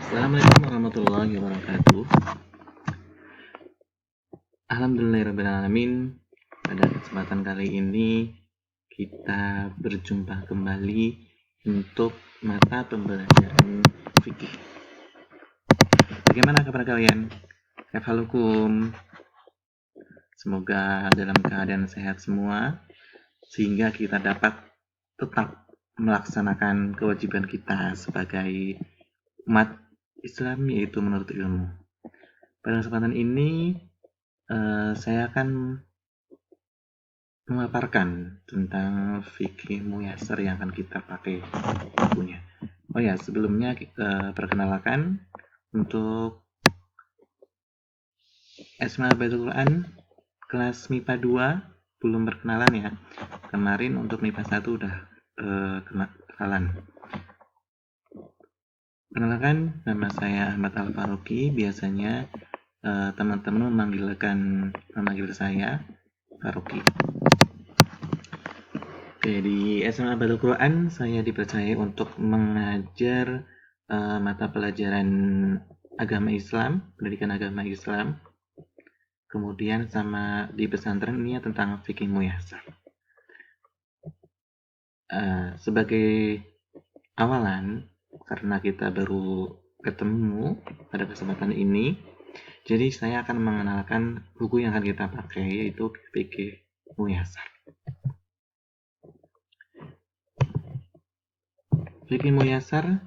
Assalamualaikum warahmatullahi wabarakatuh. Alhamdulillahirrahmanirrahim. Pada kesempatan kali ini kita berjumpa kembali untuk mata pembelajaran fikih. Bagaimana kabar kalian? Kaifalukum? Semoga dalam keadaan sehat semua sehingga kita dapat tetap melaksanakan kewajiban kita sebagai umat Islam, yaitu menuntut ilmu. Pada kesempatan ini saya akan memaparkan tentang fikih muyasar yang akan kita pakai bukunya. Oh ya, sebelumnya perkenalkan untuk Asma Baitul Quran kelas MIPA 2 belum perkenalan ya. Kemarin untuk MIPA 1 udah kenalan. Perkenalkan, nama saya Ahmad Al-Faruqi. Biasanya teman-teman memanggil saya Faruqi. Oke, di SMA Baitul Quran saya dipercaya untuk mengajar mata pelajaran agama Islam, pendidikan agama Islam. Kemudian sama di pesantren ini tentang fikih muyasar. Sebagai awalan, karena kita baru ketemu pada kesempatan ini, jadi saya akan mengenalkan buku yang akan kita pakai, yaitu fikih muyasar. Fikih muyasar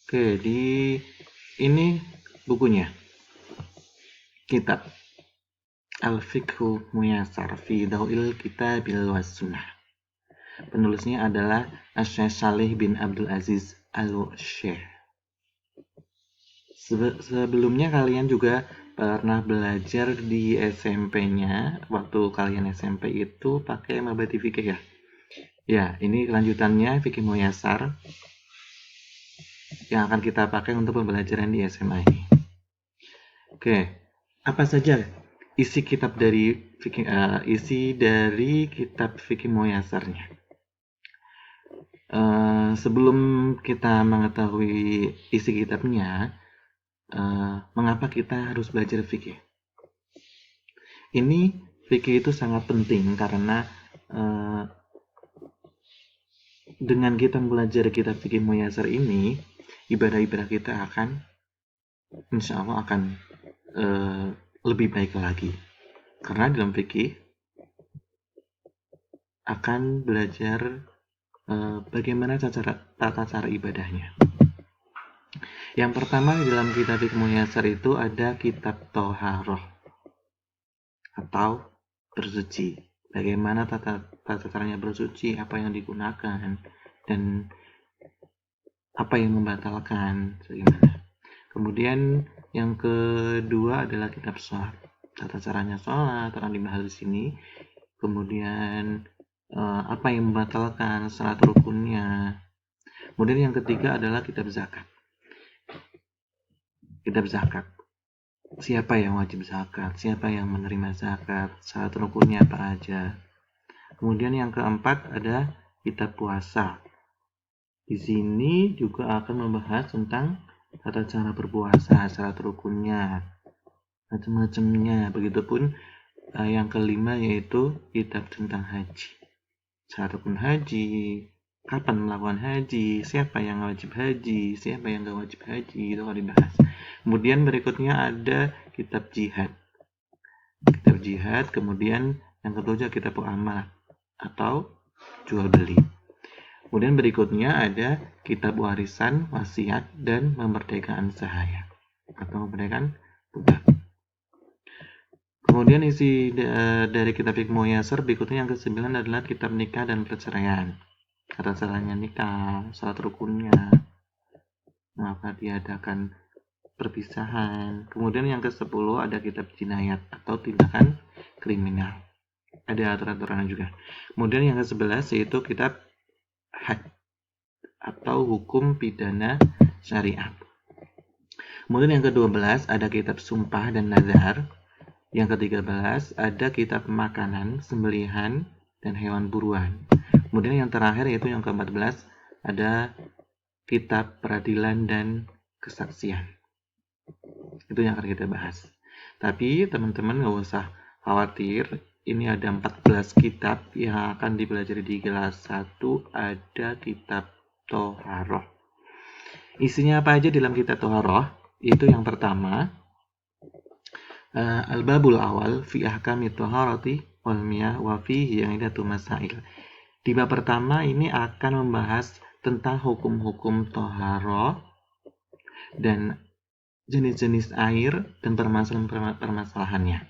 Oke, di ini bukunya. Kitab Al-Fiqhu Muyasar fi Daw'il Kitabil was Sunnah. Penulisnya adalah Asy-Syaikh Shalih bin Abdul Aziz Al-Syekh. Sebelumnya kalian juga pernah belajar di SMP-nya. Waktu kalian SMP itu pakai mabadi fikih ya? Ya, ini kelanjutannya fikih muyasar yang akan kita pakai untuk pembelajaran di SMA ini. Oke, apa saja isi dari kitab fikih muyasarnya? Sebelum kita mengetahui isi kitabnya, mengapa kita harus belajar fikih? Ini fikih itu sangat penting karena dengan kita belajar kitab fikih muyasar ini, ibadah-ibadah kita akan insya Allah akan lebih baik lagi. Karena dalam fikih akan belajar bagaimana tata cara ibadahnya. Yang pertama di dalam kitab fikih muyasar itu ada kitab Thaharah atau bersuci. Bagaimana tata caranya bersuci, apa yang digunakan, dan apa yang membatalkan, bagaimana. Kemudian yang kedua adalah kitab sholat. Tata caranya sholat akan dibahas di sini. Kemudian apa yang membatalkan, syarat rukunnya. Kemudian yang ketiga adalah kitab zakat. Kitab zakat. Siapa yang wajib zakat? Siapa yang menerima zakat? Syarat rukunnya apa aja? Kemudian yang keempat ada kitab puasa. Di sini juga akan membahas tentang tata cara berpuasa, syarat rukunnya, macam-macamnya. Begitupun yang kelima yaitu kitab tentang haji. Syarat rukun haji, kapan melakukan haji, siapa yang wajib haji, siapa yang gak wajib haji, itu akan dibahas. Kemudian berikutnya ada kitab jihad. Kitab jihad, kemudian yang kedua kitab muamalah atau jual beli. Kemudian berikutnya ada kitab warisan, wasiat, dan memerdekakan sahaya atau memerdekakan budak. Kemudian isi dari kitab fikih muyasar berikutnya yang ke-9 adalah kitab nikah dan perceraian. Tata caranya nikah, syarat rukunnya, mengapa diadakan perpisahan. Kemudian yang ke-10 ada kitab jinayat atau tindakan kriminal. ada aturan-aturan juga. Kemudian yang ke-11 yaitu kitab had atau hukum pidana syariat. Kemudian yang ke-12 ada kitab sumpah dan nazar. Yang ke-13 ada kitab makanan, sembelihan, dan hewan buruan. Kemudian yang terakhir yaitu yang ke-14 ada kitab peradilan dan kesaksian. Itu yang akan kita bahas. Tapi teman-teman nggak usah khawatir, ini ada 14 kitab yang akan dipelajari di kelas 1. Ada kitab Toharoh. Isinya apa aja dalam kitab Toharoh? Itu yang pertama, Al-Babul Awal fi ahkami Toharati wal miyah wa fihi idatu masail. Di bab pertama ini akan membahas tentang hukum-hukum Toharoh dan jenis-jenis air dan permasalahan-permasalahannya.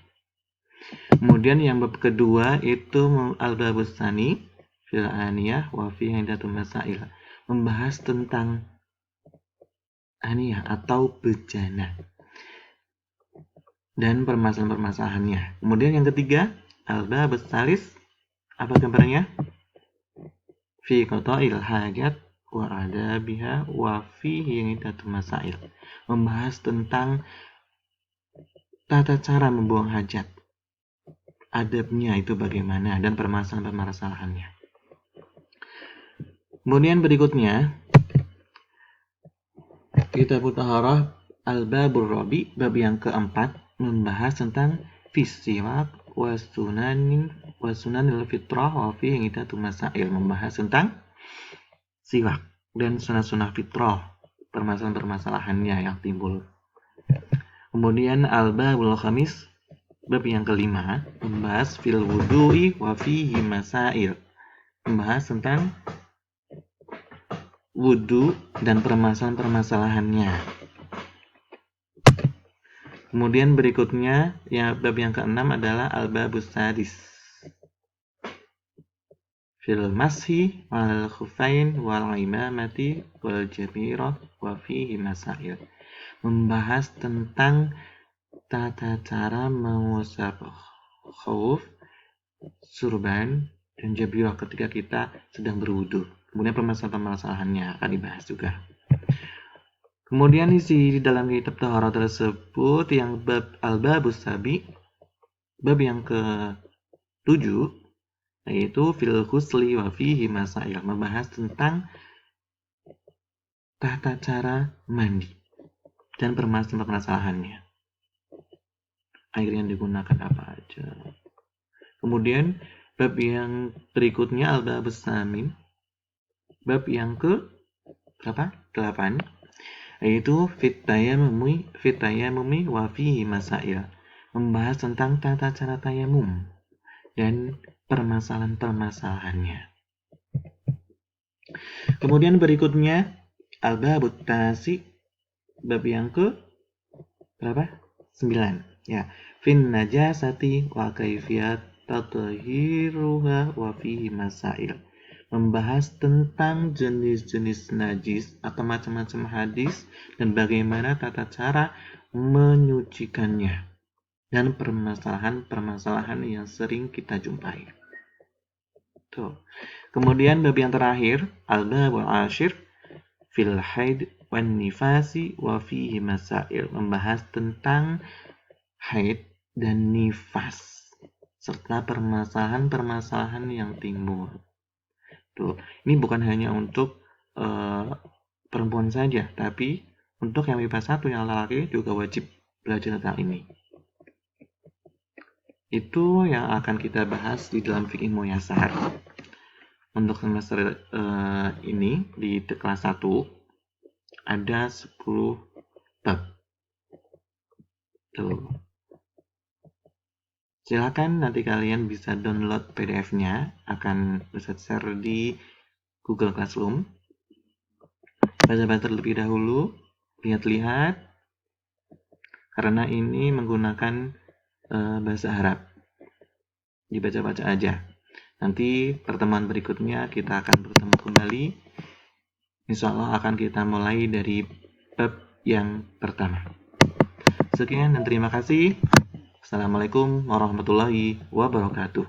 Kemudian yang bab kedua itu Al-Babus Tsani fil aniyah wa fihi idatu masail. Membahas tentang aniyah atau bejana dan permasalahan-permasalahannya. Kemudian yang ketiga, al-babus tsalis, apa gambarnya? Fi qada'il hajat wa adabiha wa fihi iddatu masail. Membahas tentang tata cara membuang hajat. Adabnya itu bagaimana dan permasalahan-permasalahannya. Kemudian berikutnya, kitab Taharah al-babur rabi, bab yang keempat, membahas tentang fisiwak wasunanil fitrah wa fihi iddatu masail. Membahas tentang siwak dan sunah-sunah fitrah, permasalahan-permasalahannya yang timbul. Kemudian al-babul khamis, bab yang kelima, membahas fil wudu'i wa fihi masail. Membahas tentang wudu dan permasalahan-permasalahannya. Kemudian berikutnya, ya, bab yang keenam adalah al-babus sadis. Fil mashi wal khufain wal imamati wal jabirah wa fihi masail. Membahas tentang tata cara mengusap khuf, surban, dan jabirah ketika kita sedang berwudu. Kemudian permasalahan-permasalahannya akan dibahas juga. Kemudian isi di dalam kitab Taharah tersebut yang bab al-babus sabi, bab yang ke-7, yaitu fil ghusli wa fihi masail. Membahas tentang tata cara mandi dan permasalahan-permasalahannya. Air yang digunakan apa aja. Kemudian bab yang berikutnya al-babus samin, bab yang ke berapa? 8, yaitu fit tayamumi wa fihi masail. Membahas tentang tata cara tayamum dan permasalahan-permasalahannya. Kemudian berikutnya al-babut tasi, bab yang ke berapa? 9. Ya, fin najasati wa kaifiyat tathiruha wa fihi masail. Membahas tentang jenis-jenis najis atau macam-macam hadis dan bagaimana tata cara menyucikannya dan permasalahan-permasalahan yang sering kita jumpai. Tuh. Kemudian bab yang terakhir, al-babul ashir fil haid wan nifasi wa fihi masail. Membahas tentang haid dan nifas serta permasalahan-permasalahan yang timbul. Tuh, ini bukan hanya untuk perempuan saja, tapi untuk yang MIPA 1 yang laki juga wajib belajar tentang ini. Itu yang akan kita bahas di dalam Fiqh Muyasar. Untuk semester ini di kelas 1 ada 10 bab. Tuh. Silakan nanti kalian bisa download PDF-nya, akan bisa share di Google Classroom. Baca-baca terlebih dahulu, lihat-lihat, karena ini menggunakan bahasa Arab. Dibaca-baca aja. Nanti pertemuan berikutnya kita akan bertemu kembali. Insya Allah akan kita mulai dari bab yang pertama. Sekian dan terima kasih. Assalamualaikum warahmatullahi wabarakatuh.